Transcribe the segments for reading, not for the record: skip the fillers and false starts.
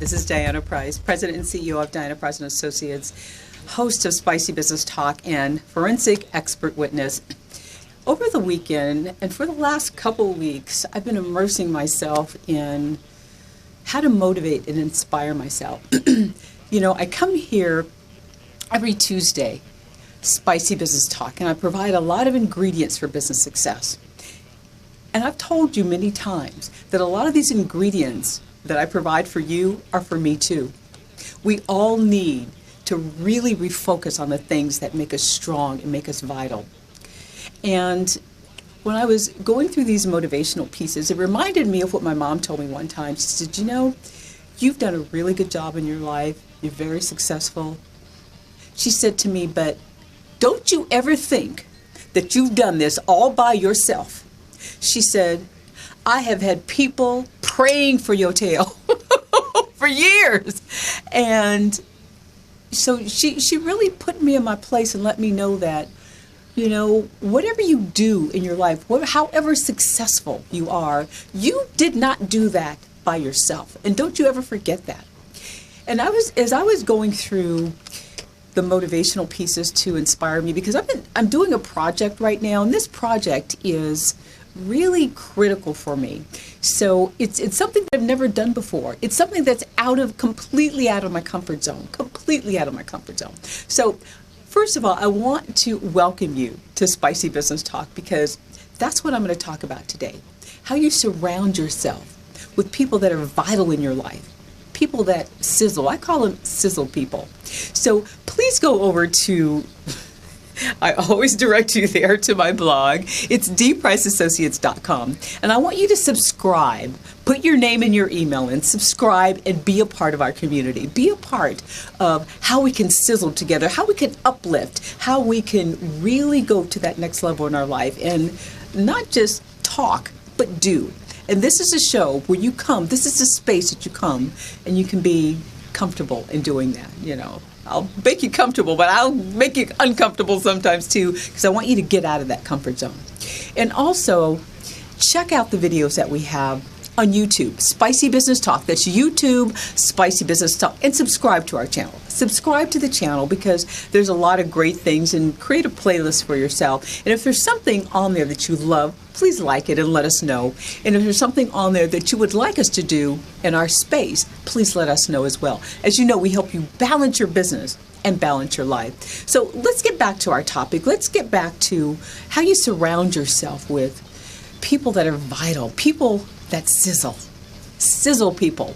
This is Diana Price, President and CEO of Diana Price and Associates, host of Spicy Business Talk and forensic expert witness. Over the weekend and for the last couple of weeks, I've been immersing myself in how to motivate and inspire myself. I come here every Tuesday, Spicy Business Talk, and I provide a lot of ingredients for business success. And I've told you many times that a lot of these ingredients that I provide for you are for me too. We all need to really refocus on the things that make us strong and make us vital. And when I was going through these motivational pieces, it reminded me of what my mom told me one time. She said, you've done a really good job in your life. You're very successful. She said to me, but don't you ever think that you've done this all by yourself. She said, I have had people praying for your tail for years. And so she really put me in my place and let me know that, whatever you do in your life, however successful you are, you did not do that by yourself. And don't you ever forget that. And as I was going through the motivational pieces to inspire me, because I'm doing a project right now, and this project is really critical for me. So it's something that I've never done before. It's something that's completely out of my comfort zone. So first of all, I want to welcome you to Spicy Business Talk, because that's what I'm going to talk about today. How you surround yourself with people that are vital in your life. People that sizzle. I call them sizzle people. So please go over to, I always direct you there to my blog. It's dpriceassociates.com. And I want you to subscribe. Put your name and your email in. Subscribe and be a part of our community. Be a part of how we can sizzle together, how we can uplift, how we can really go to that next level in our life and not just talk, but do. And this is a show where you come, this is a space that you come and you can be comfortable in doing that. I'll make you comfortable, but I'll make you uncomfortable sometimes too, because I want you to get out of that comfort zone. And also, check out the videos that we have on YouTube, Spicy Business Talk. That's YouTube, Spicy Business Talk. And subscribe to our channel. Subscribe to the channel, because there's a lot of great things, and create a playlist for yourself. And if there's something on there that you love, please like it and let us know. And if there's something on there that you would like us to do in our space, please let us know as well. As you know, we help you balance your business and balance your life. So let's get back to our topic. Let's get back to how you surround yourself with people that are vital, people that sizzle. Sizzle people.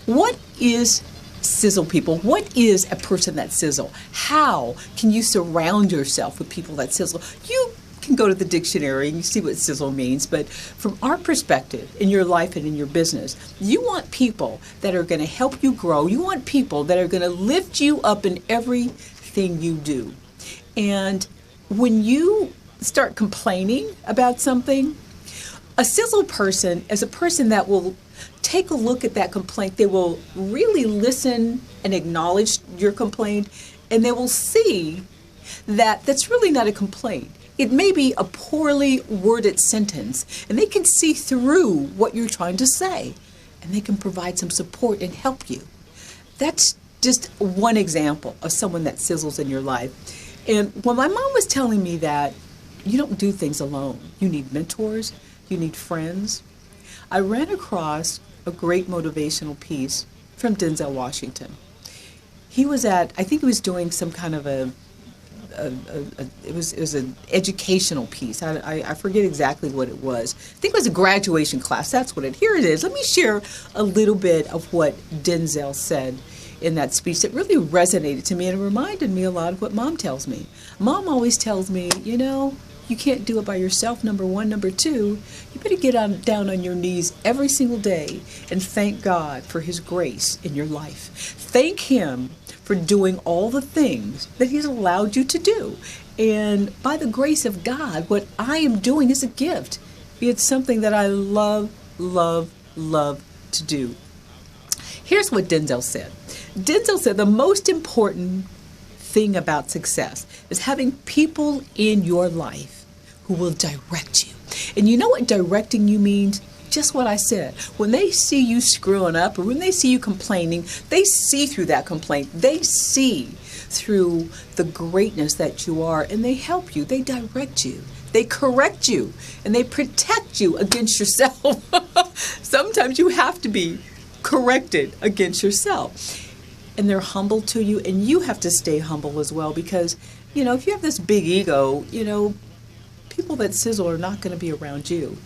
What is sizzle people? What is a person that sizzle? How can you surround yourself with people that sizzle? You can go to the dictionary and you see what sizzle means, but from our perspective in your life and in your business, you want people that are going to help you grow. You want people that are going to lift you up in everything you do. And when you start complaining about something, a sizzle person is a person that will take a look at that complaint. They will really listen and acknowledge your complaint, and they will see that that's really not a complaint. It may be a poorly worded sentence, and they can see through what you're trying to say, and they can provide some support and help you. That's just one example of someone that sizzles in your life. And when my mom was telling me that you don't do things alone, you need mentors, you need friends, I ran across a great motivational piece from Denzel Washington. He was I think he was doing some kind of it was an educational piece. I forget exactly what it was. I think it was a graduation class. That's what here it is. Let me share a little bit of what Denzel said in that speech that really resonated to me, and it reminded me a lot of what Mom tells me. Mom always tells me, you can't do it by yourself, number one. Number two, you better get down on your knees every single day and thank God for His grace in your life. Thank Him for doing all the things that He's allowed you to do. And by the grace of God, what I am doing is a gift. It's something that I love, love, love to do. Here's what Denzel said. Denzel said the most important thing about success is having people in your life who will direct you. And you know what directing you means? just what I said. When they see you screwing up or when they see you complaining, they see through that complaint. They see through the greatness that you are, and they help you. They direct you. They correct you, and they protect you against yourself. Sometimes you have to be corrected against yourself. And they're humble to you, and you have to stay humble as well, because, if you have this big ego, people that sizzle are not going to be around you.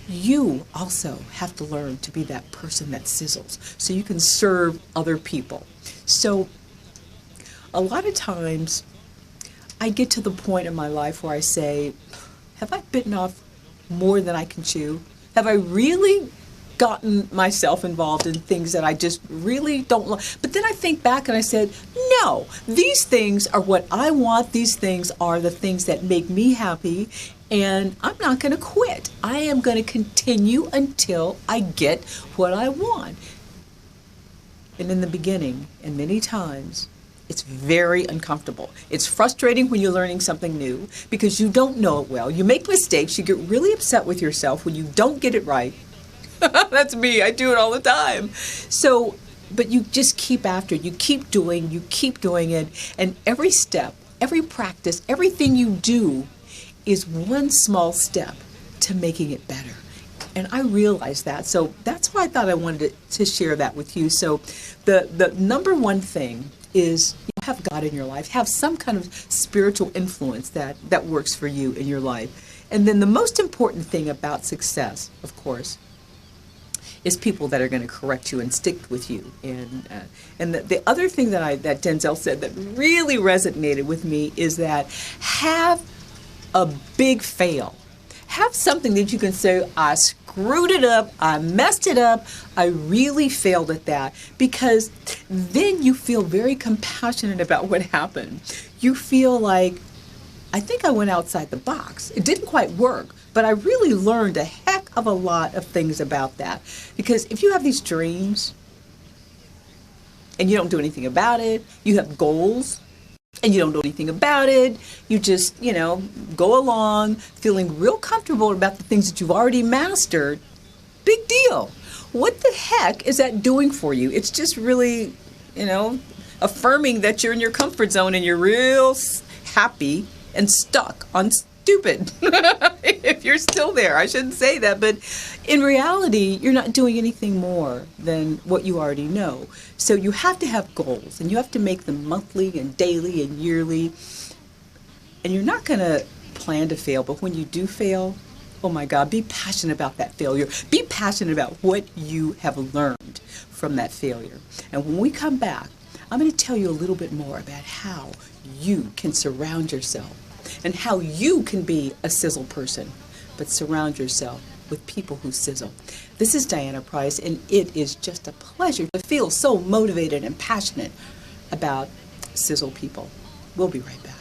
You also have to learn to be that person that sizzles so you can serve other people. So a lot of times I get to the point in my life where I say, have I bitten off more than I can chew? Have I really gotten myself involved in things that I just really don't like? But then I think back and I said, no, these things are what I want. These things are the things that make me happy. And I'm not going to quit. I am going to continue until I get what I want. And in the beginning, and many times, it's very uncomfortable. It's frustrating when you're learning something new because you don't know it well. You make mistakes. You get really upset with yourself when you don't get it right. That's me. I do it all the time. So, but you just keep after it. You keep doing it. And every step, every practice, everything you do is one small step to making it better. And I realized that. So that's why I thought I wanted to share that with you. So the number one thing is have God in your life. Have some kind of spiritual influence that works for you in your life. And then the most important thing about success, of course, is people that are going to correct you and stick with you. And the other thing that Denzel said that really resonated with me is that have a big fail. Have something that you can say, I screwed it up, I messed it up, I really failed at that, because then you feel very compassionate about what happened. You feel like, I think I went outside the box. It didn't quite work, but I really learned a heck of a lot of things about that. Because if you have these dreams and you don't do anything about it, you have goals, and you don't know anything about it, you just, go along feeling real comfortable about the things that you've already mastered, big deal. What the heck is that doing for you? It's just really, affirming that you're in your comfort zone and you're real happy and stuck on stupid. If you're still there, I shouldn't say that, but in reality, you're not doing anything more than what you already know. So you have to have goals, and you have to make them monthly and daily and yearly. And you're not going to plan to fail, but when you do fail, oh my God, be passionate about that failure. Be passionate about what you have learned from that failure. And when we come back, I'm going to tell you a little bit more about how you can surround yourself and how you can be a sizzle person, but surround yourself with people who sizzle. This is Diana Price, and it is just a pleasure to feel so motivated and passionate about sizzle people. We'll be right back.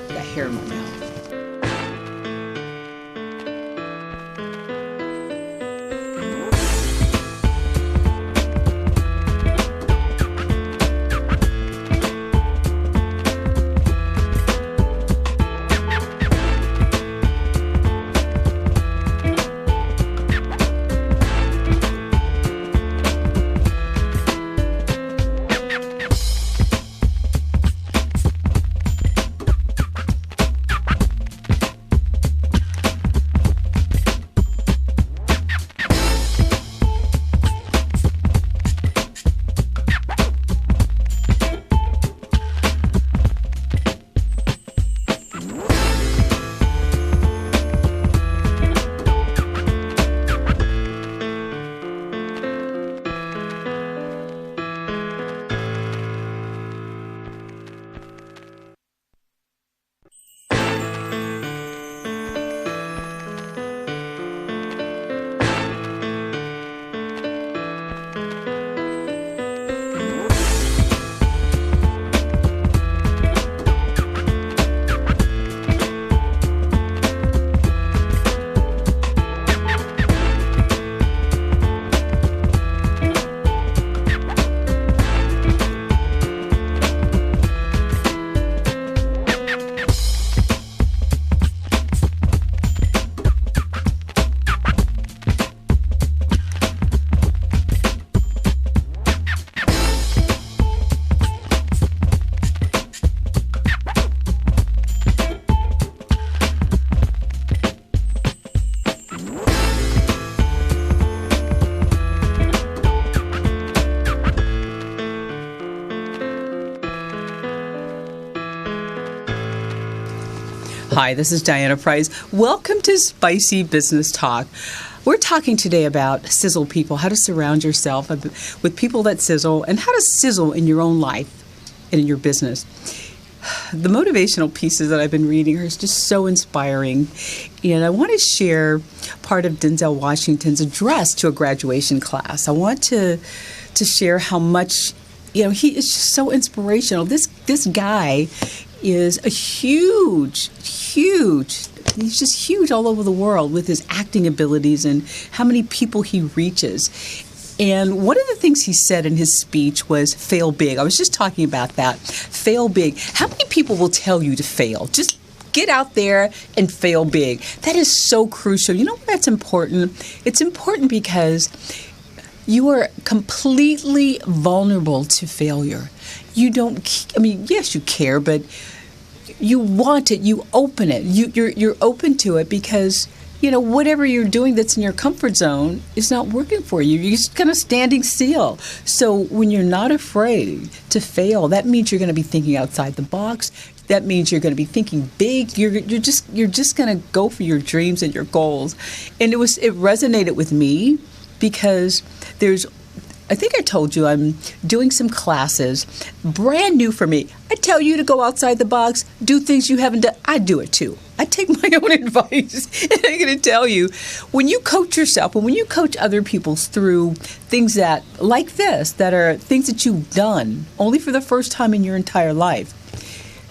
Got hair in my mouth. Hi, this is Diana Price. Welcome to Spicy Business Talk. We're talking today about sizzle people, how to surround yourself with people that sizzle, and how to sizzle in your own life and in your business. The motivational pieces that I've been reading are just so inspiring, and I want to share part of Denzel Washington's address to a graduation class. I want to share how much, he is just so inspirational. This guy is a huge, he's just huge all over the world with his acting abilities and how many people he reaches. And one of the things he said in his speech was fail big. I was just talking about that. Fail big. How many people will tell you to fail? Just get out there and fail big. That is so crucial. You know why that's important? It's important because you are completely vulnerable to failure. Yes, you care, but you want it. You open it. You're open to it because whatever you're doing that's in your comfort zone is not working for you. You're just kind of standing still. So when you're not afraid to fail, that means you're going to be thinking outside the box. That means you're going to be thinking big. You're just going to go for your dreams and your goals. And it resonated with me because I think I told you I'm doing some classes, brand new for me. I tell you to go outside the box, do things you haven't done. I do it too. I take my own advice, and I'm going to tell you, when you coach yourself and when you coach other people through things that are things that you've done only for the first time in your entire life,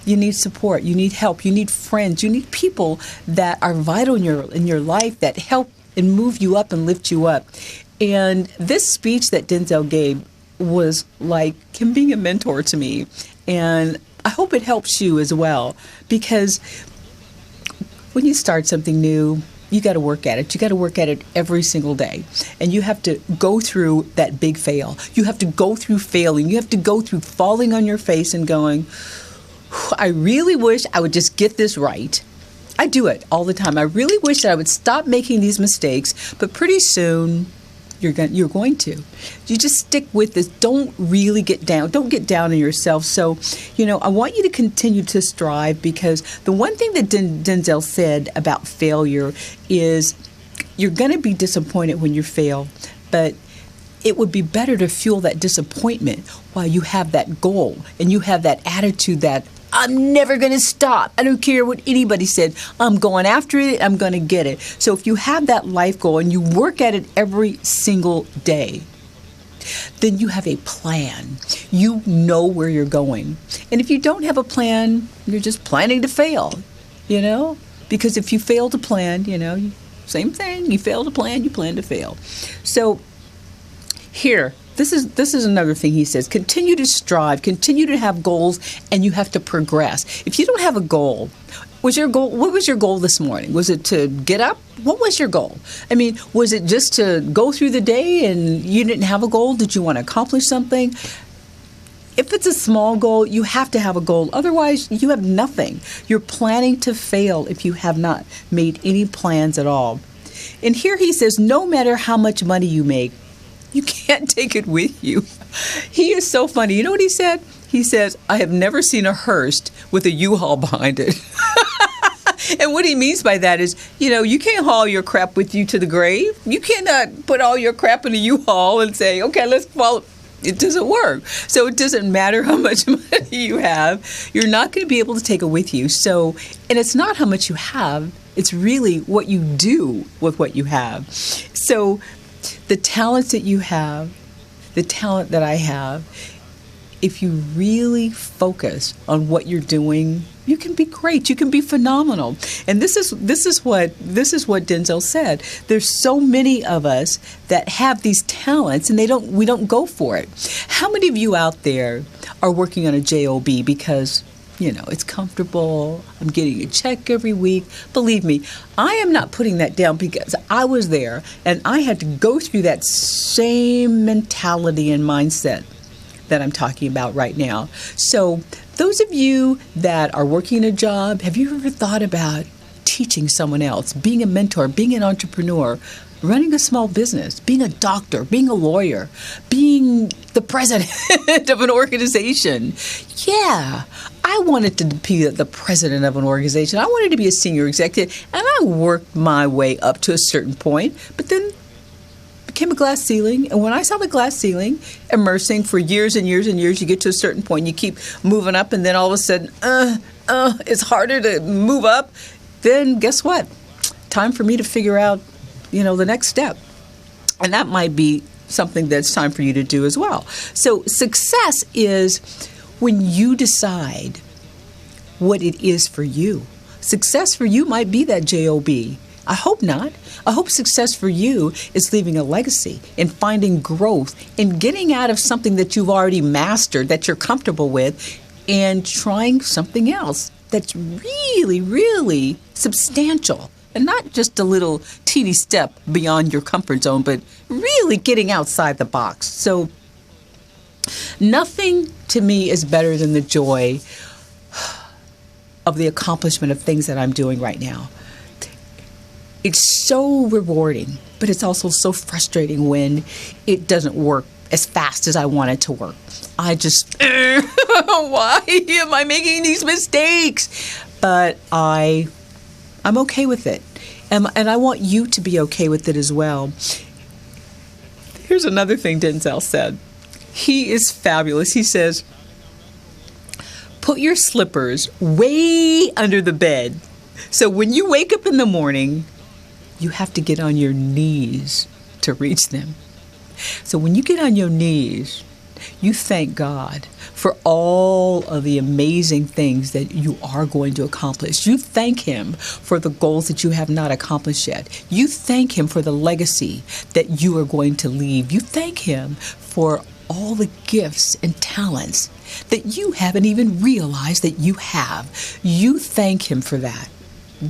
you need support, you need help, you need friends, you need people that are vital in your life that help and move you up and lift you up. And this speech that Denzel gave was like him being a mentor to me. And I hope it helps you as well, because when you start something new, you got to work at it. You got to work at it every single day. And you have to go through that big fail. You have to go through failing. You have to go through falling on your face and going, I really wish I would just get this right. I do it all the time. I really wish that I would stop making these mistakes, but pretty soon you're going to. You just stick with this. Don't really get down. Don't get down on yourself. So, I want you to continue to strive, because the one thing that Denzel said about failure is you're going to be disappointed when you fail, but it would be better to fuel that disappointment while you have that goal and you have that attitude that I'm never going to stop. I don't care what anybody said. I'm going after it. I'm going to get it. So if you have that life goal and you work at it every single day, then you have a plan. You know where you're going. And if you don't have a plan, you're just planning to fail, because if you fail to plan, same thing. You fail to plan, you plan to fail. So here, This is another thing he says. Continue to strive, continue to have goals, and you have to progress. If you don't have a goal, what was your goal this morning? Was it to get up? What was your goal? Was it just to go through the day and you didn't have a goal? Did you want to accomplish something? If it's a small goal, you have to have a goal. Otherwise, you have nothing. You're planning to fail if you have not made any plans at all. And here he says, no matter how much money you make, you can't take it with you. He is so funny. You know what he said? He says, I have never seen a hearse with a U-Haul behind it. And what he means by that is, you can't haul your crap with you to the grave. You cannot put all your crap in a U-Haul and say, okay, let's follow. It doesn't work. So it doesn't matter how much money you have. You're not going to be able to take it with you. So, and it's not how much you have. It's really what you do with what you have. So the talents that you have, the talent that I have, if you really focus on what you're doing, you can be great. You can be phenomenal. And this is what Denzel said. There's so many of us that have these talents and we don't go for it. How many of you out there are working on a job because it's comfortable, I'm getting a check every week? Believe me, I am not putting that down, because I was there and I had to go through that same mentality and mindset that I'm talking about right now. So those of you that are working a job, have you ever thought about teaching someone else, being a mentor, being an entrepreneur, running a small business, being a doctor, being a lawyer, being the president of an organization? Yeah, I wanted to be the president of an organization. I wanted to be a senior executive, and I worked my way up to a certain point, but then became a glass ceiling. And when I saw the glass ceiling immersing for years and years and years, you get to a certain point, you keep moving up, and then all of a sudden, it's harder to move up. Then guess what? Time for me to figure out, the next step. And that might be something that's time for you to do as well. So success is when you decide what it is for you. Success for you might be that job. I hope not. I hope success for you is leaving a legacy and finding growth and getting out of something that you've already mastered, that you're comfortable with, and trying something else that's really, really substantial. And not just a little teeny step beyond your comfort zone, but really getting outside the box. So nothing to me is better than the joy of the accomplishment of things that I'm doing right now. It's so rewarding, but it's also so frustrating when it doesn't work as fast as I want it to work. I just, why am I making these mistakes? But I'm okay with it. And I want you to be okay with it as well. Here's another thing Denzel said. He is fabulous. He says, put your slippers way under the bed. So when you wake up in the morning, you have to get on your knees to reach them. So when you get on your knees, you thank God for all of the amazing things that you are going to accomplish. You thank Him for the goals that you have not accomplished yet. You thank Him for the legacy that you are going to leave. You thank Him for all the gifts and talents that you haven't even realized that you have. You thank Him for that.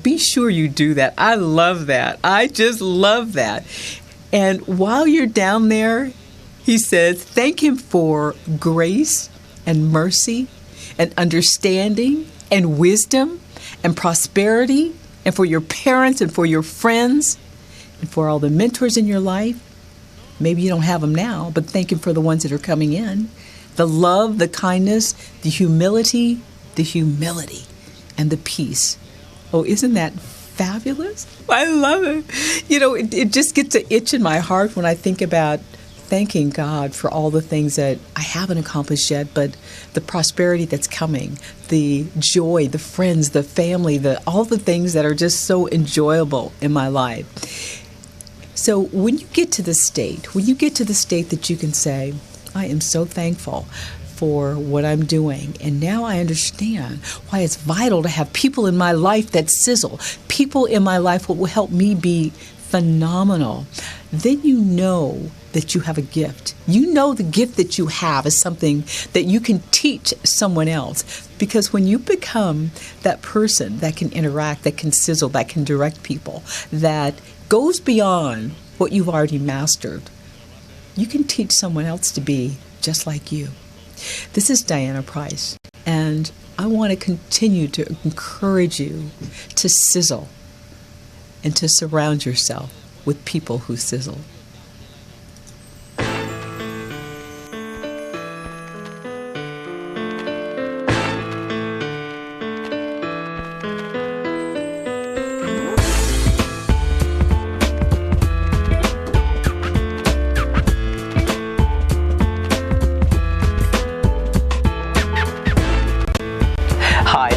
Be sure you do that. I love that. I just love that. And while you're down there, he says, thank Him for grace and mercy and understanding and wisdom and prosperity, and for your parents and for your friends and for all the mentors in your life. Maybe you don't have them now, but thank Him for the ones that are coming in. The love, the kindness, the humility, and the peace. Oh, isn't that fabulous? I love it. It just gets an itch in my heart when I think about thanking God for all the things that I haven't accomplished yet, but the prosperity that's coming, the joy, the friends, the family, all the things that are just so enjoyable in my life. So when you get to the state that you can say, I am so thankful for what I'm doing, and now I understand why it's vital to have people in my life that sizzle, people in my life what will help me be phenomenal, then you know that you have a gift. You know the gift that you have is something that you can teach someone else. Because when you become that person that can interact, that can sizzle, that can direct people, that goes beyond what you've already mastered, you can teach someone else to be just like you. This is Diana Price, and I want to continue to encourage you to sizzle and to surround yourself with people who sizzle.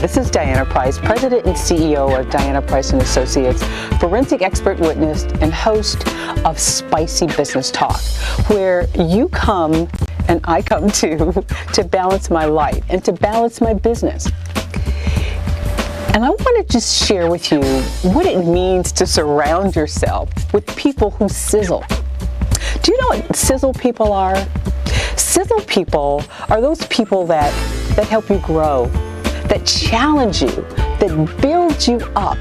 This is Diana Price, President and CEO of Diana Price & Associates, forensic expert witness and host of Spicy Business Talk, where you come and I come to balance my life and to balance my business. And I want to just share with you what it means to surround yourself with people who sizzle. Do you know what sizzle people are? Sizzle people are those people that help you grow, that challenge you, that build you up,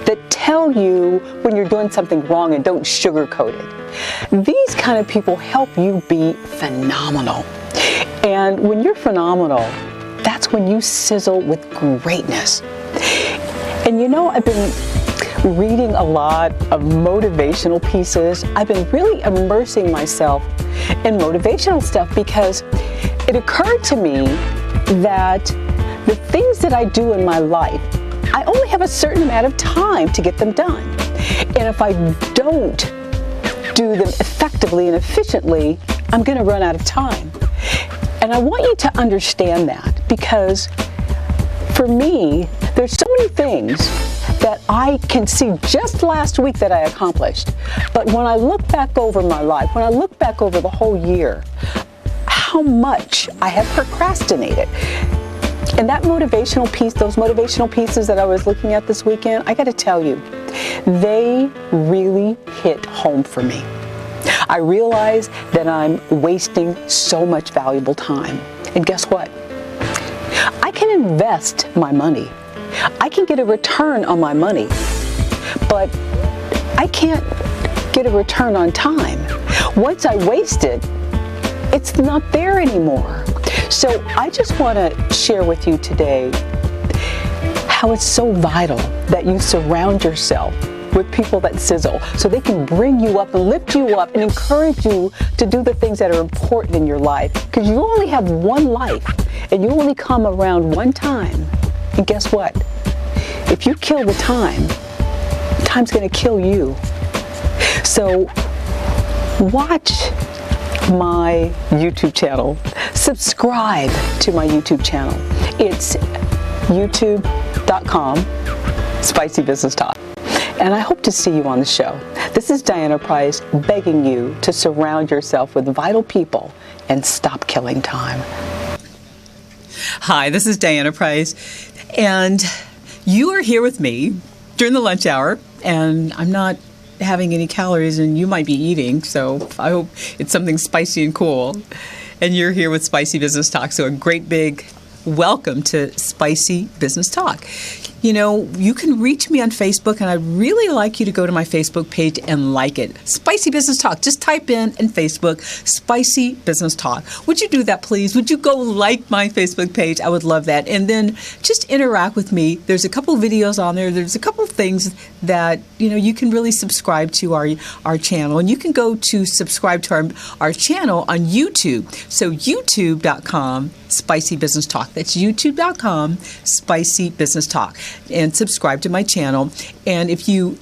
that tell you when you're doing something wrong and don't sugarcoat it. These kind of people help you be phenomenal. And when you're phenomenal, that's when you sizzle with greatness. And I've been reading a lot of motivational pieces. I've been really immersing myself in motivational stuff because it occurred to me that the things that I do in my life, I only have a certain amount of time to get them done. And if I don't do them effectively and efficiently, I'm going to run out of time. And I want you to understand that, because for me, there's so many things that I can see just last week that I accomplished. But when I look back over my life, when I look back over the whole year, how much I have procrastinated. And that motivational piece, those motivational pieces that I was looking at this weekend, I got to tell you, they really hit home for me. I realize that I'm wasting so much valuable time. And guess what? I can invest my money. I can get a return on my money, but I can't get a return on time. Once I waste it, it's not there anymore. So I just want to share with you today how it's so vital that you surround yourself with people that sizzle, so they can bring you up and lift you up and encourage you to do the things that are important in your life. Because you only have one life and you only come around one time. And guess what? If you kill the time, time's going to kill you. So watch my YouTube channel. Subscribe to my YouTube channel. It's youtube.com/Spicy Business Talk. And I hope to see you on the show. This is Diana Price begging you to surround yourself with vital people and stop killing time. Hi, this is Diana Price, and you are here with me during the lunch hour, and I'm not having any calories, and you might be eating, so I hope it's something spicy and cool. And you're here with Spicy Business Talk, so a great big welcome to Spicy Business Talk. You know, you can reach me on Facebook, and I'd really like you to go to my Facebook page and like it. Spicy Business Talk. Just type in Facebook, Spicy Business Talk. Would you do that, please? Would you go like my Facebook page? I would love that. And then just interact with me. There's a couple videos on there. There's a couple things that, you know, you can really subscribe to our channel. And you can go to subscribe to our channel on YouTube. So youtube.com Spicy Business Talk. That's youtube.com Spicy Business Talk. And subscribe to my channel. And if you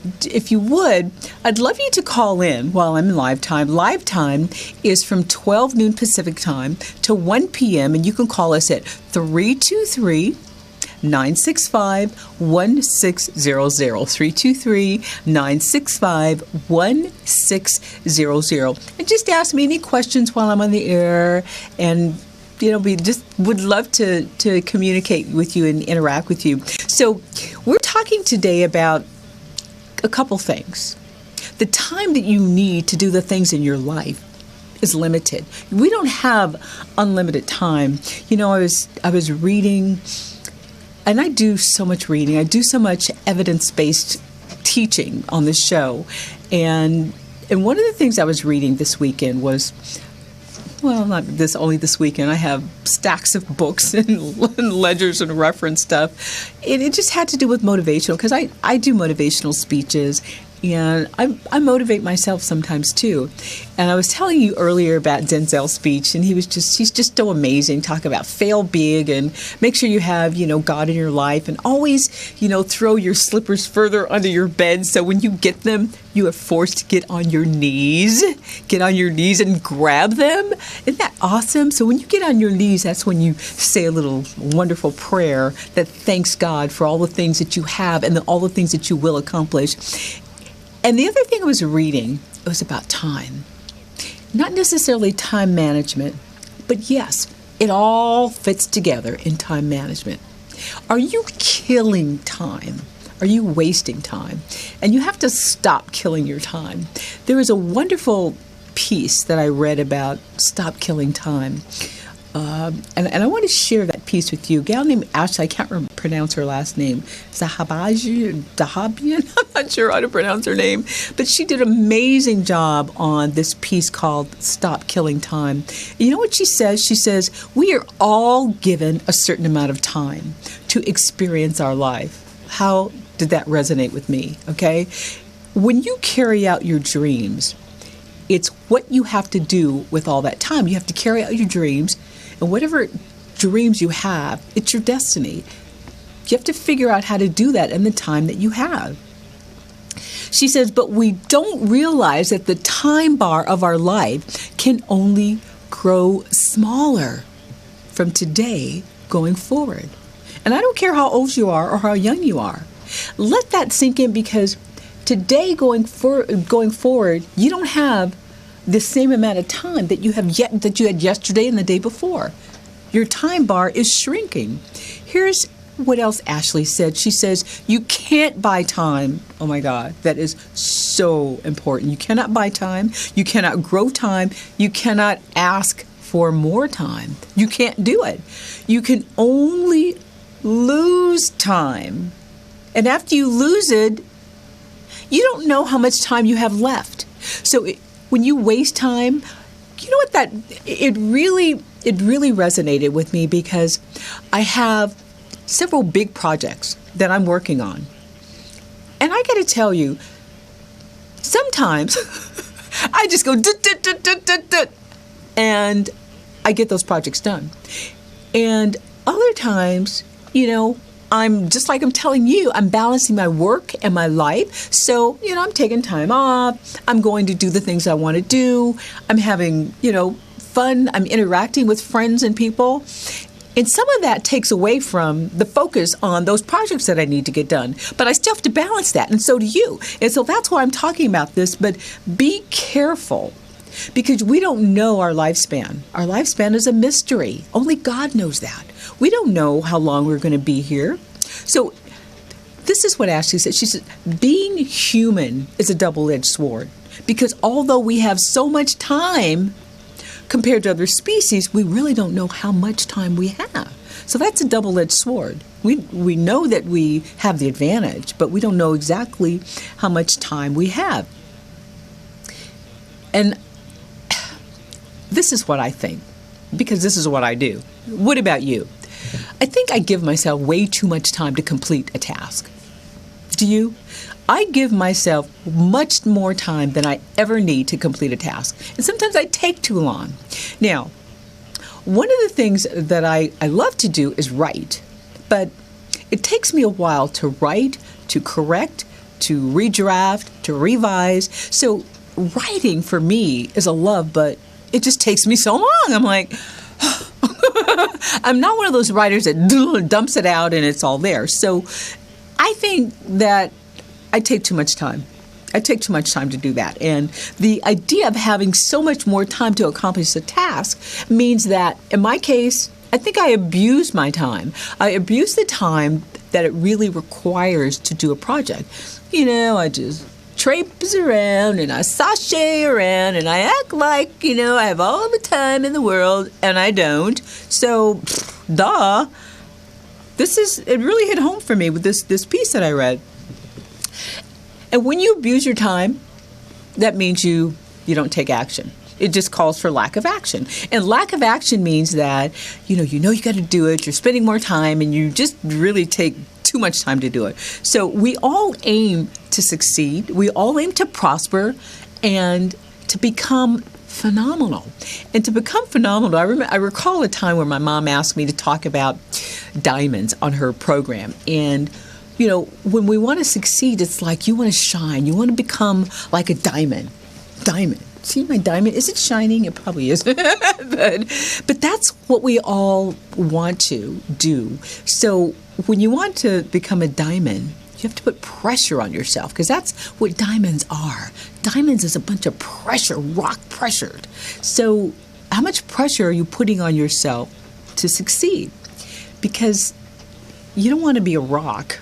would, I'd love you to call in while I'm in live time. Live time is from 12 noon Pacific time to 1 p.m. And you can call us at 323-965-1600. 323-965-1600. And just ask me any questions while I'm on the air, and we just would love to communicate with you and interact with you. So we're talking today about a couple things. The time that you need to do the things in your life is limited. We don't have unlimited time. You know, I was reading, and I do so much reading. I do so much evidence-based teaching on this show. And one of the things I was reading this weekend was, well, not only this weekend. I have stacks of books and ledgers and reference stuff. And it just had to do with motivational, because I do motivational speeches, and I motivate myself sometimes too. And I was telling you earlier about Denzel's speech, and he's just so amazing. Talk about fail big and make sure you have, God in your life, and always, throw your slippers further under your bed, so when you get them, you are forced to get on your knees and grab them. Isn't that awesome? So when you get on your knees, that's when you say a little wonderful prayer that thanks God for all the things that you have and all the things that you will accomplish. And the other thing I was reading, it was about time. Not necessarily time management, but yes, it all fits together in time management. Are you killing time? Are you wasting time? And you have to stop killing your time. There was a wonderful piece that I read about stop killing time. And I want to share that piece with you. A gal named Ashley, I can't pronounce her last name, Dahabian, I'm not sure how to pronounce her name, but she did an amazing job on this piece called Stop Killing Time. You know what she says? She says, we are all given a certain amount of time to experience our life. How did that resonate with me? Okay? When you carry out your dreams, it's what you have to do with all that time. You have to carry out your dreams, and whatever dreams you have, it's your destiny. You have to figure out how to do that in the time that you have. She says, but we don't realize that the time bar of our life can only grow smaller from today going forward. And I don't care how old you are or how young you are. Let that sink in, because today going forward, you don't have the same amount of time that you had yesterday and the day before. Your time bar is shrinking. Here's what else Ashley said. She says, you can't buy time. Oh my God, that is so important. You cannot buy time. You cannot grow time. You cannot ask for more time. You can't do it. You can only lose time. And after you lose it, you don't know how much time you have left. So when you waste time, you know what, it really resonated with me, because I have several big projects that I'm working on. And I got to tell you, sometimes I just go, and I get those projects done. And other times, I'm just like I'm telling you, I'm balancing my work and my life. So, I'm taking time off. I'm going to do the things I want to do. I'm having, fun. I'm interacting with friends and people. And some of that takes away from the focus on those projects that I need to get done. But I still have to balance that, and so do you. And so that's why I'm talking about this. But be careful, because we don't know our lifespan. Our lifespan is a mystery. Only God knows that. We don't know how long we're going to be here. So this is what Ashley said. She said, being human is a double-edged sword, because although we have so much time compared to other species, we really don't know how much time we have. So that's a double-edged sword. We know that we have the advantage, but we don't know exactly how much time we have. And this is what I think, because this is what I do. What about you? I think I give myself way too much time to complete a task. Do you? I give myself much more time than I ever need to complete a task. And sometimes I take too long. Now, one of the things that I love to do is write. But it takes me a while to write, to correct, to redraft, to revise. So writing for me is a love, but it just takes me so long. I'm like, I'm not one of those writers that dumps it out and it's all there. So I think that I take too much time. I take too much time to do that. And the idea of having so much more time to accomplish a task means that, in my case, I think I abuse my time. I abuse the time that it really requires to do a project. I just traipse around and I sashay around and I act like, I have all the time in the world, and I don't. So, duh. It really hit home for me with this piece that I read. And when you abuse your time, that means you don't take action. It just calls for lack of action. And lack of action means that, you got to do it, you're spending more time, and you just really take too much time to do it. So we all aim to succeed. We all aim to prosper and to become phenomenal. And to become phenomenal, I recall a time where my mom asked me to talk about diamonds on her program. And when we want to succeed, it's like you want to shine. You want to become like a diamond. Diamond. See my diamond? Is it shining? It probably is. but that's what we all want to do. So when you want to become a diamond, you have to put pressure on yourself, because that's what diamonds are. Diamonds is a bunch of pressure, rock pressured. So how much pressure are you putting on yourself to succeed? Because you don't want to be a rock.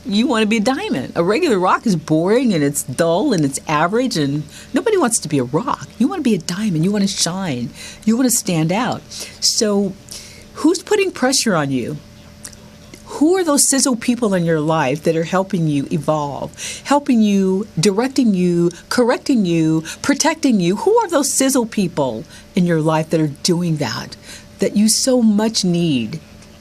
You want to be a diamond. A regular rock is boring and it's dull and it's average, and nobody wants to be a rock. You want to be a diamond. You want to shine. You want to stand out. So who's putting pressure on you? Who are those Sizzle people in your life that are helping you evolve, helping you, directing you, correcting you, protecting you? Who are those Sizzle people in your life that are doing that you so much need?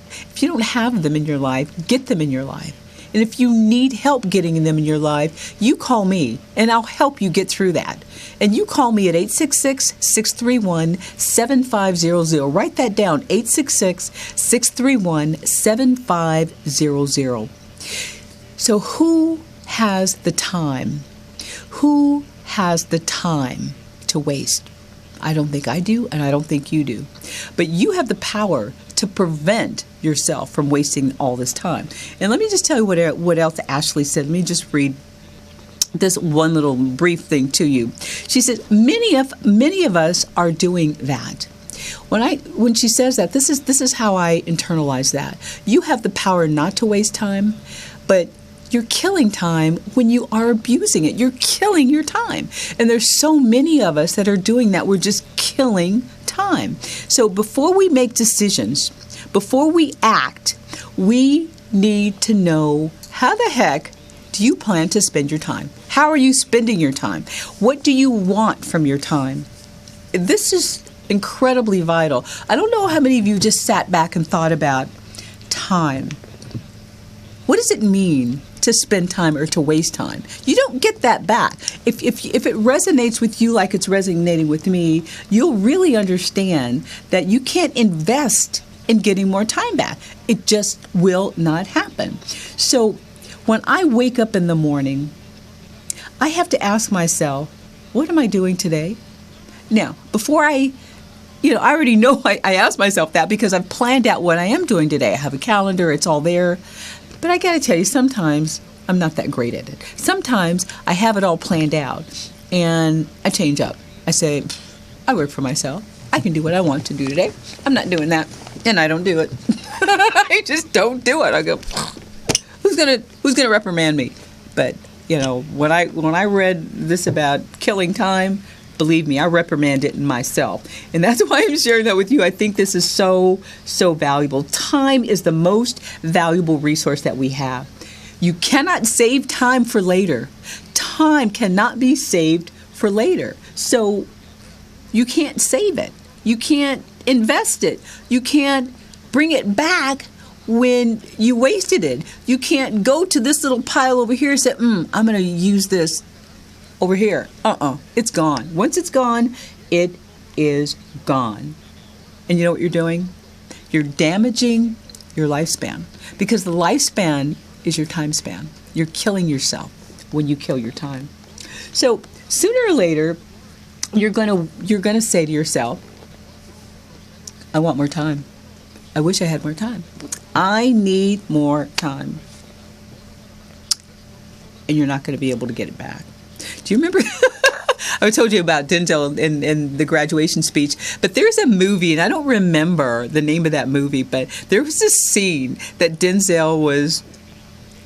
If you don't have them in your life, get them in your life. And if you need help getting them in your life, you call me and I'll help you get through that. And you call me at 866-631-7500. Write that down, 866-631-7500. So who has the time? Who has the time to waste? I don't think I do, and I don't think you do. But you have the power to prevent yourself from wasting all this time. And let me just tell you what else Ashley said. Let me just read this one little brief thing to you. She says, many of us are doing that. When she says that, this is how I internalize that. You have the power not to waste time, but you're killing time when you are abusing it. You're killing your time. And there's so many of us that are doing that. We're just killing time. So before we make decisions, before we act, we need to know, how the heck do you plan to spend your time? How are you spending your time? What do you want from your time? This is incredibly vital. I don't know how many of you just sat back and thought about time. What does it mean to spend time or to waste time? You don't get that back. If it resonates with you like it's resonating with me, you'll really understand that you can't invest in getting more time back. It just will not happen. So when I wake up in the morning, I have to ask myself, what am I doing today? Now, before I already know I ask myself that because I've planned out what I am doing today. I have a calendar, it's all there. But I got to tell you, sometimes I'm not that great at it. Sometimes I have it all planned out and I change up. I say, I work for myself. I can do what I want to do today. I'm not doing that. And I don't do it. I just don't do it. I go, who's gonna reprimand me? But, when I read this about killing time, believe me, I reprimand it in myself. And that's why I'm sharing that with you. I think this is so, so valuable. Time is the most valuable resource that we have. You cannot save time for later. Time cannot be saved for later. So you can't save it. You can't invest it. You can't bring it back when you wasted it. You can't go to this little pile over here and say, I'm going to use this over here. It's gone. Once it's gone, it is gone. And you know what you're doing? You're damaging your lifespan, because the lifespan is your time span. You're killing yourself when you kill your time. So sooner or later, you're gonna say to yourself, I want more time. I wish I had more time. I need more time. And you're not going to be able to get it back. Do you remember? I told you about Denzel in the graduation speech, but there's a movie, and I don't remember the name of that movie, but there was this scene that Denzel was,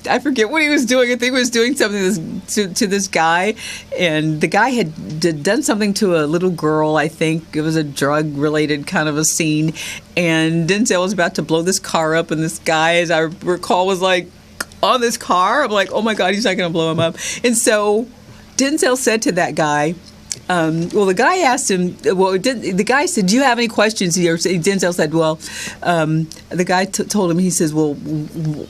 I forget what he was doing. I think he was doing something to this guy, and the guy had done something to a little girl. I think it was a drug-related kind of a scene, and Denzel was about to blow this car up, and this guy, as I recall, was like on this car. I'm like, oh my God, he's not going to blow him up. And so Denzel said to that guy, the guy asked him, the guy said, do you have any questions? Denzel said, the guy told him, he says, well,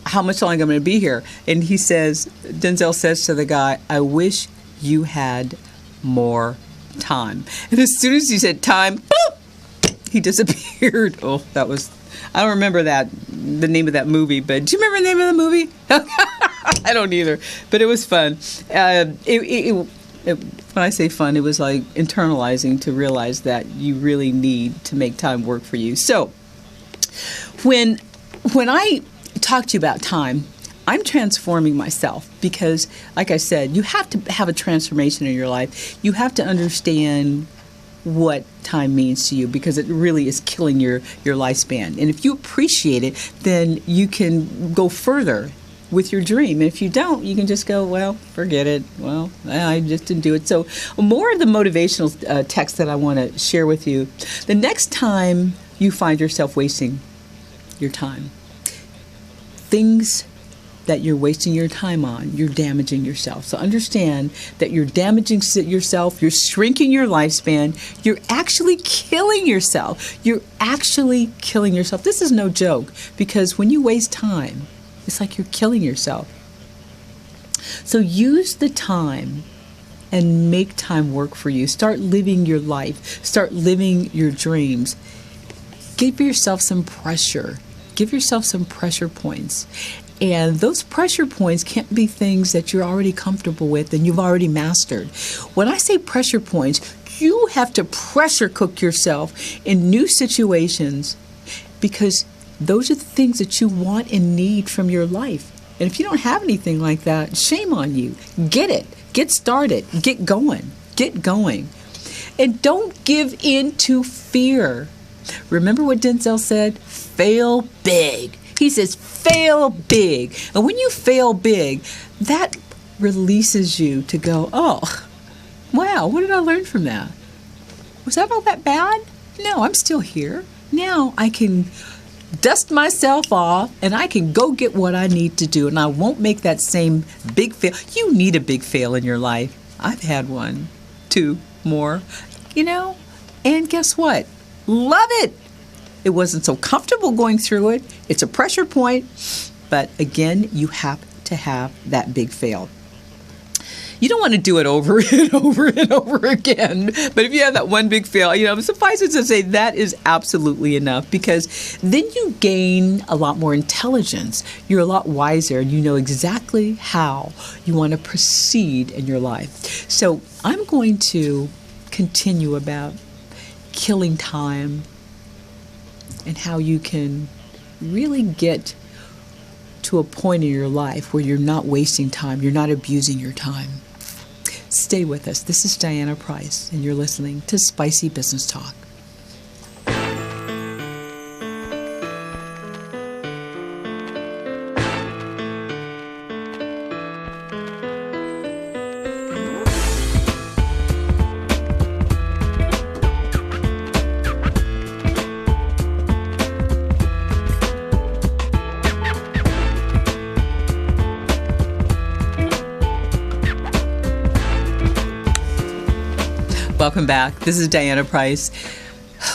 how much longer am I going to be here? And Denzel says to the guy, I wish you had more time. And as soon as he said time, boop, he disappeared. Oh, I don't remember the name of that movie, but do you remember the name of the movie? I don't either, but it was fun. When I say fun, it was like internalizing to realize that you really need to make time work for you. So when I talk to you about time, I'm transforming myself because, like I said, you have to have a transformation in your life. You have to understand what time means to you, because it really is killing your lifespan. And if you appreciate it, then you can go further with your dream. And if you don't, you can just go, well, forget it. Well, I just didn't do it. So more of the motivational text that I want to share with you. The next time you find yourself wasting your time, things that you're wasting your time on, you're damaging yourself. So understand that you're damaging yourself, you're shrinking your lifespan, you're actually killing yourself. You're actually killing yourself. This is no joke, because when you waste time, it's like you're killing yourself. So use the time and make time work for you. Start living your life. Start living your dreams. Give yourself some pressure. Give yourself some pressure points. And those pressure points can't be things that you're already comfortable with and you've already mastered. When I say pressure points, you have to pressure cook yourself in new situations because those are the things that you want and need from your life. And if you don't have anything like that, shame on you. Get it. Get started. Get going. Get going. And don't give in to fear. Remember what Denzel said? Fail big. He says, fail big. And when you fail big, that releases you to go, oh, wow, what did I learn from that? Was that all that bad? No, I'm still here. Now I can dust myself off and I can go get what I need to do. And I won't make that same big fail. You need a big fail in your life. I've had one, 2 more, and guess what? Love it. It wasn't so comfortable going through it. It's a pressure point. But again, you have to have that big fail. You don't want to do it over and over and over again. But if you have that one big fail, suffice it to say that is absolutely enough because then you gain a lot more intelligence. You're a lot wiser and you know exactly how you want to proceed in your life. So I'm going to continue about killing time and how you can really get to a point in your life where you're not wasting time, you're not abusing your time. Stay with us. This is Diana Price, and you're listening to Spicy Business Talk. Welcome back. This is Diana Price.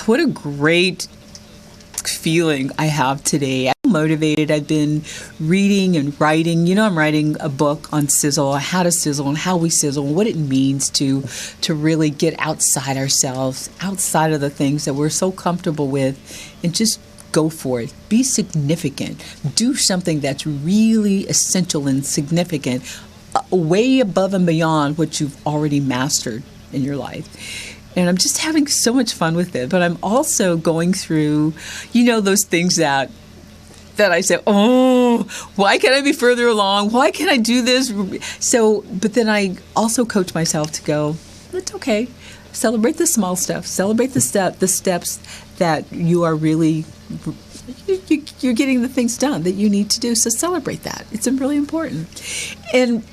What a great feeling I have today. I'm motivated. I've been reading and writing. I'm writing a book on Sizzle, how to sizzle and how we sizzle and what it means to really get outside ourselves, outside of the things that we're so comfortable with, and just go for it. Be significant. Do something that's really essential and significant, way above and beyond what you've already mastered in your life. And I'm just having so much fun with it. But I'm also going through, those things that I say, oh, why can't I be further along? Why can't I do this? But then I also coach myself to go, it's okay. Celebrate the small stuff. Celebrate the steps that you are really, you're getting the things done that you need to do. So celebrate that. It's really important. And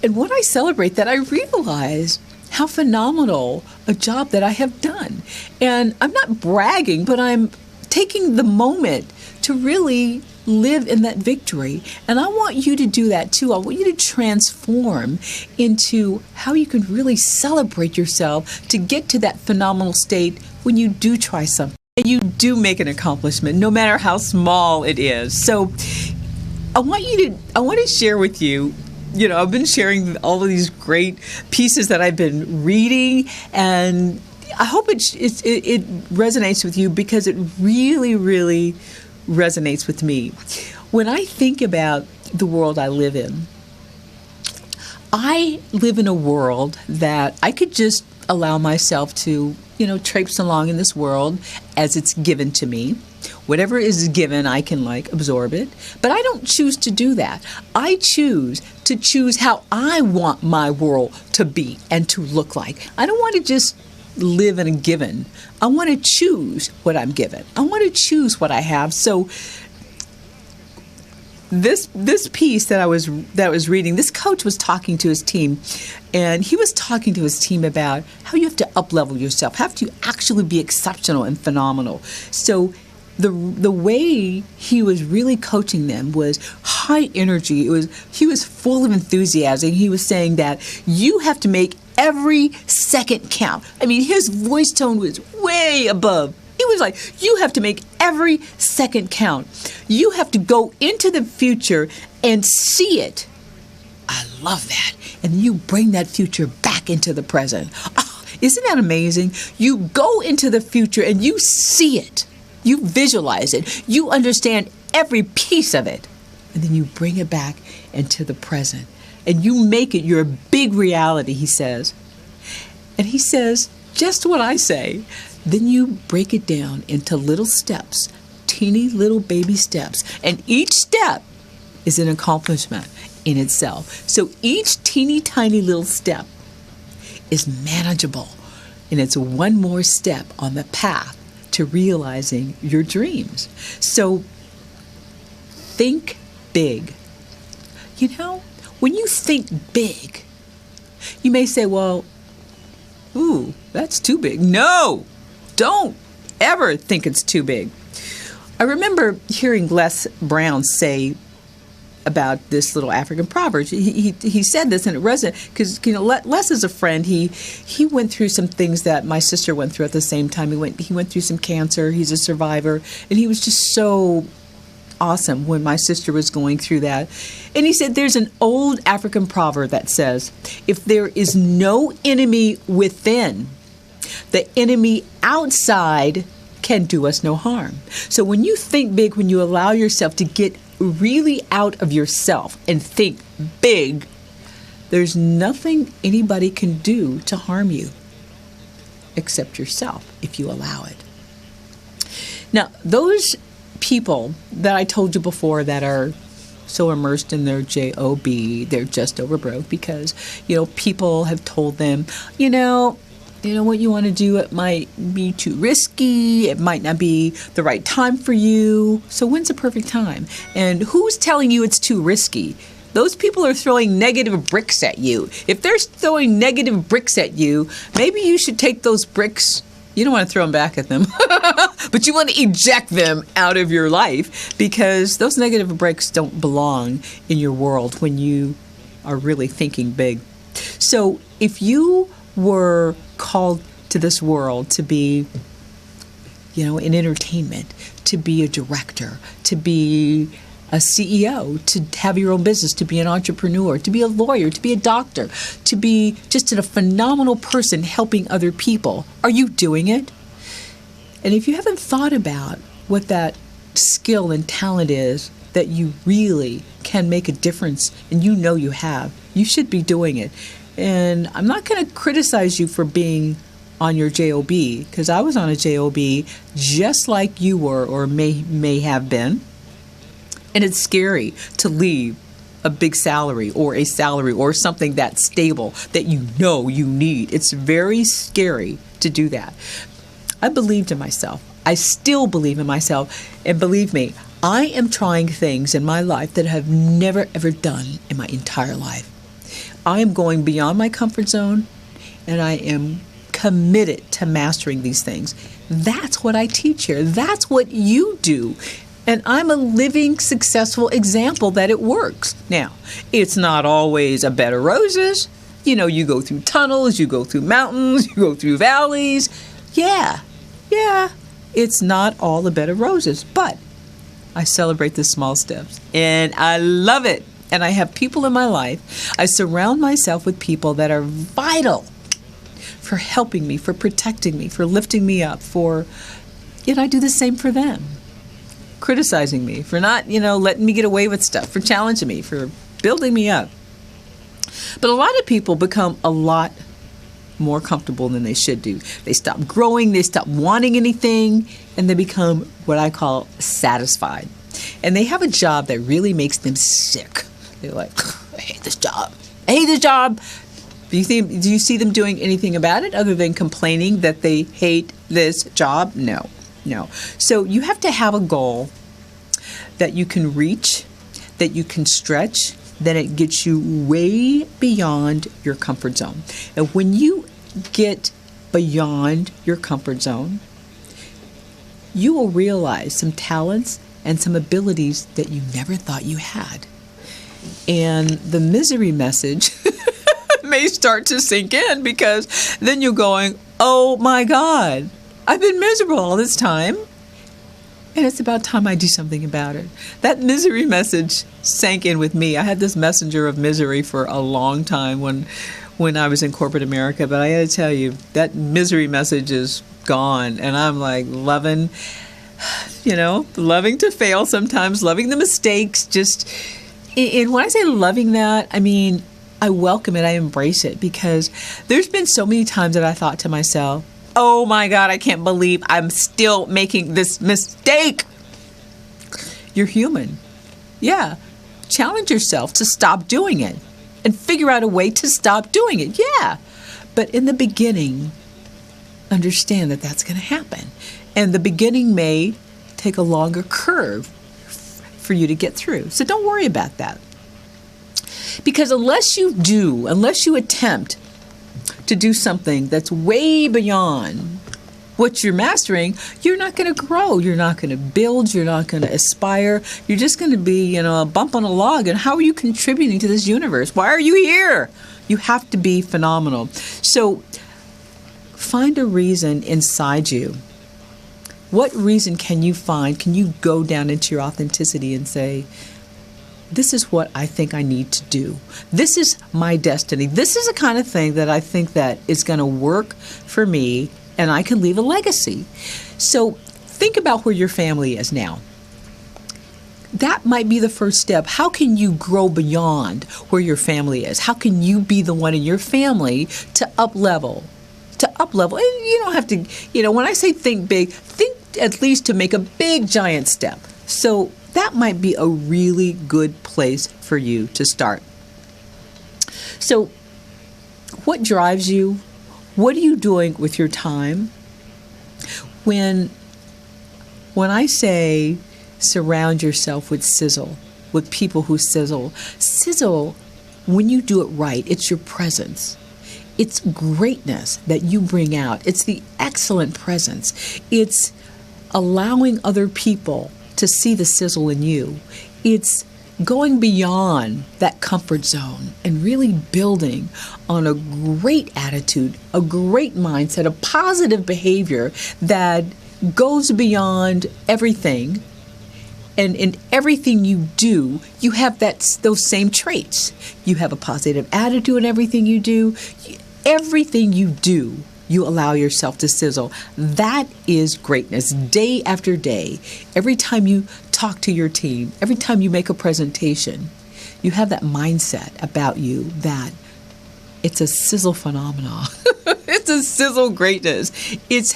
when I celebrate that, I realize how phenomenal a job that I have done. And I'm not bragging, but I'm taking the moment to really live in that victory. And I want you to do that too. I want you to transform into how you can really celebrate yourself to get to that phenomenal state when you do try something and you do make an accomplishment, no matter how small it is. So I want to share with you, I've been sharing all of these great pieces that I've been reading, and I hope it resonates with you because it really, really resonates with me. When I think about the world I live in a world that I could just allow myself to, traipse along in this world as it's given to me. Whatever is given, I can absorb it. But I don't choose to do that. I choose to choose how I want my world to be and to look like. I don't want to just live in a given. I want to choose what I'm given. I want to choose what I have. So this piece that I was reading, this coach was talking to his team, and he was talking to his team about how you have to up-level yourself, have to actually be exceptional and phenomenal. So the way he was really coaching them was high energy. He was full of enthusiasm. He was saying that you have to make every second count. I mean, his voice tone was way above. He was like, you have to make every second count. You have to go into the future and see it. I love that. And you bring that future back into the present. Oh, isn't that amazing? You go into the future and you see it. You visualize it. You understand every piece of it. And then you bring it back into the present. And you make it your big reality, he says. And he says just what I say. Then you break it down into little steps, teeny little baby steps. And each step is an accomplishment in itself. So each teeny tiny little step is manageable. And it's one more step on the path to realizing your dreams. So think big. You know, when you think big, you may say, well, ooh, that's too big. No, don't ever think it's too big. I remember hearing Les Brown say about this little African proverb. He said this, and it resonated because, you know, Les is a friend. He went through some things that my sister went through at the same time. He went through some cancer. He's a survivor, and he was just so awesome when my sister was going through that. And he said there's an old African proverb that says, if there is no enemy within, the enemy outside can do us no harm. So when you think big, when you allow yourself to get really out of yourself and think big, there's nothing anybody can do to harm you except yourself if you allow it. Now, those people that I told you before that are so immersed in their job, they're just over broke because, you know, people have told them, you know what you want to do, it might be too risky, it might not be the right time for you. So when's the perfect time? And who's telling you it's too risky? Those people are throwing negative bricks at you. If they're throwing negative bricks at you, maybe you should take those bricks. You don't want to throw them back at them, but you want to eject them out of your life because those negative bricks don't belong in your world when you are really thinking big. So if you were called to this world to be, you know, in entertainment, to be a director, to be a CEO, to have your own business, to be an entrepreneur, to be a lawyer, to be a doctor, to be just a phenomenal person helping other people. Are you doing it? And if you haven't thought about what that skill and talent is that you really can make a difference, and you know you have, you should be doing it. And I'm not going to criticize you for being on your job, because I was on a job just like you were or may have been. And it's scary to leave a big salary or something that's stable that you know you need. It's very scary to do that. I believed in myself. I still believe in myself. And believe me, I am trying things in my life that I have never, ever done in my entire life. I am going beyond my comfort zone, and I am committed to mastering these things. That's what I teach here. That's what you do. And I'm a living, successful example that it works. Now, it's not always a bed of roses. You know, you go through tunnels, you go through mountains, you go through valleys. Yeah, it's not all a bed of roses. But I celebrate the small steps. And I love it. And I have people in my life. I surround myself with people that are vital for helping me, for protecting me, for lifting me up, I do the same for them. Criticizing me, for not, letting me get away with stuff, for challenging me, for building me up. But a lot of people become a lot more comfortable than they should do. They stop growing, they stop wanting anything, and they become what I call satisfied. And they have a job that really makes them sick. They're like, I hate this job. I hate this job. Do you see them doing anything about it other than complaining that they hate this job? No. So you have to have a goal that you can reach, that you can stretch, that it gets you way beyond your comfort zone. And when you get beyond your comfort zone, you will realize some talents and some abilities that you never thought you had. And the misery message may start to sink in, because then you're going, oh my God, I've been miserable all this time, and it's about time I do something about it. That misery message sank in with me. I had this messenger of misery for a long time when I was in corporate America, but I got to tell you, that misery message is gone, and I'm like loving to fail sometimes, loving the mistakes. And when I say loving that, I mean, I welcome it, I embrace it, because there's been so many times that I thought to myself, oh my God, I can't believe I'm still making this mistake. You're human. Yeah. Challenge yourself to stop doing it and figure out a way to stop doing it. Yeah. But in the beginning, understand that that's going to happen. And the beginning may take a longer curve for you to get through. So don't worry about that. Because unless you attempt to do something that's way beyond what you're mastering, you're not going to grow. You're not going to build. You're not going to aspire. You're just going to be, a bump on a log. And how are you contributing to this universe? Why are you here? You have to be phenomenal. So find a reason inside you. What reason can you find? Can you go down into your authenticity and say, this is what I think I need to do. This is my destiny. This is the kind of thing that I think that is going to work for me, and I can leave a legacy. So think about where your family is now. That might be the first step. How can you grow beyond where your family is? How can you be the one in your family to up level? And you don't have to, when I say think big, think at least to make a big, giant step. So that might be a really good place for you to start. So what drives you? What are you doing with your time? When I say surround yourself with Sizzle, with people who sizzle, when you do it right, it's your presence. It's greatness that you bring out. It's the excellent presence. It's allowing other people to see the sizzle in you. It's going beyond that comfort zone and really building on a great attitude, a great mindset, a positive behavior that goes beyond everything. And in everything you do, you have those same traits. You have a positive attitude in everything you do. Everything you do, you allow yourself to sizzle. That is greatness. Day after day, every time you talk to your team, every time you make a presentation, you have that mindset about you that it's a sizzle phenomenon. It's a sizzle greatness. It's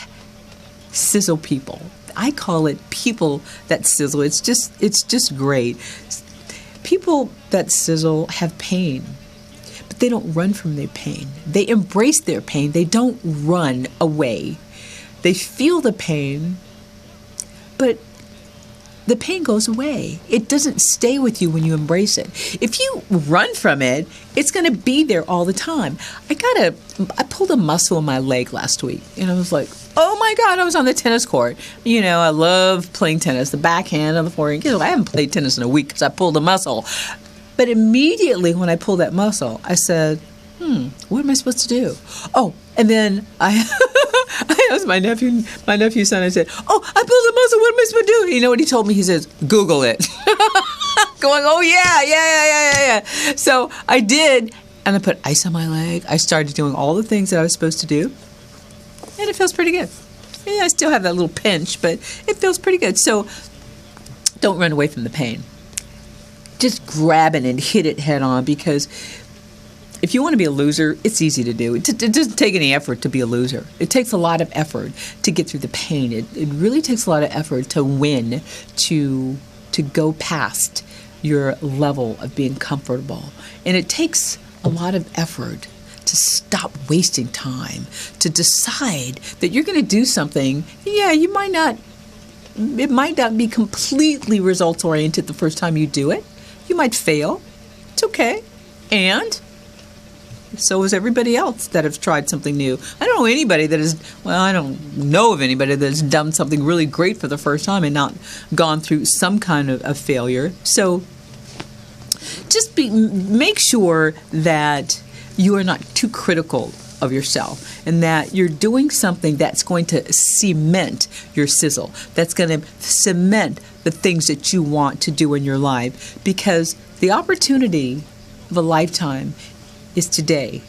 sizzle people. I call it people that sizzle. It's just great. People that sizzle have pain. They don't run from their pain. They embrace their pain. They don't run away. They feel the pain, but the pain goes away. It doesn't stay with you when you embrace it. If you run from it, it's going to be there all the time. I pulled a muscle in my leg last week, and I was like, oh my God, I was on the tennis court. I love playing tennis, the backhand and the forehand. I haven't played tennis in a week because I pulled a muscle. But immediately when I pulled that muscle, I said, what am I supposed to do? Oh, and then I asked my nephew's son, I said, oh, I pulled a muscle, what am I supposed to do? You know what he told me? He says, Google it. Going, oh yeah. So I did, and I put ice on my leg. I started doing all the things that I was supposed to do, and it feels pretty good. Yeah, I still have that little pinch, but it feels pretty good. So don't run away from the pain. Just grab it and hit it head on, because if you want to be a loser, it's easy to do. It doesn't take any effort to be a loser. It takes a lot of effort to get through the pain. It really takes a lot of effort to win, to go past your level of being comfortable. And it takes a lot of effort to stop wasting time, to decide that you're going to do something. Yeah, it might not be completely results oriented the first time you do it. You might fail. It's okay. And so is everybody else that has tried something new. I don't know of anybody that has done something really great for the first time and not gone through some kind of failure. So just make sure that you are not too critical of yourself, and that you're doing something that's going to cement your sizzle, that's going to cement the things that you want to do in your life, because the opportunity of a lifetime is today.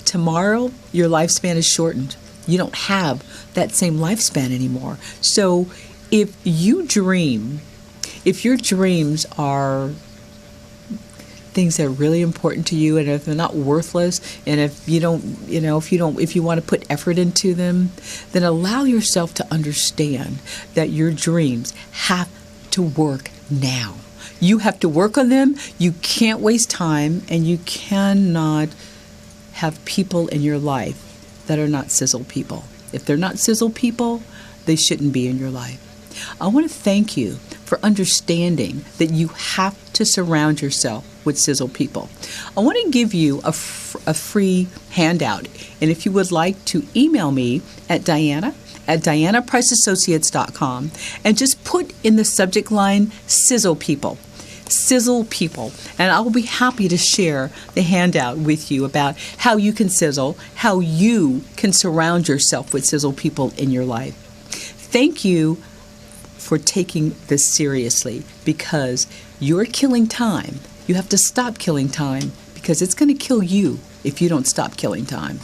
Tomorrow, your lifespan is shortened. You don't have that same lifespan anymore. So if your dreams are things that are really important to you, and if they're not worthless, and if you want to put effort into them, then allow yourself to understand that your dreams have to work now. You have to work on them. You can't waste time, and you cannot have people in your life that are not Sizzle people. If they're not Sizzle people, they shouldn't be in your life. I want to thank you for understanding that you have to surround yourself with Sizzle people. I want to give you a free handout, and if you would like to email me at dianapriceassociates.com and just put in the subject line Sizzle people. Sizzle people, and I'll be happy to share the handout with you about how you can sizzle, how you can surround yourself with Sizzle people in your life. Thank you for taking this seriously, because you're killing time. You have to stop killing time, because it's going to kill you if you don't stop killing time.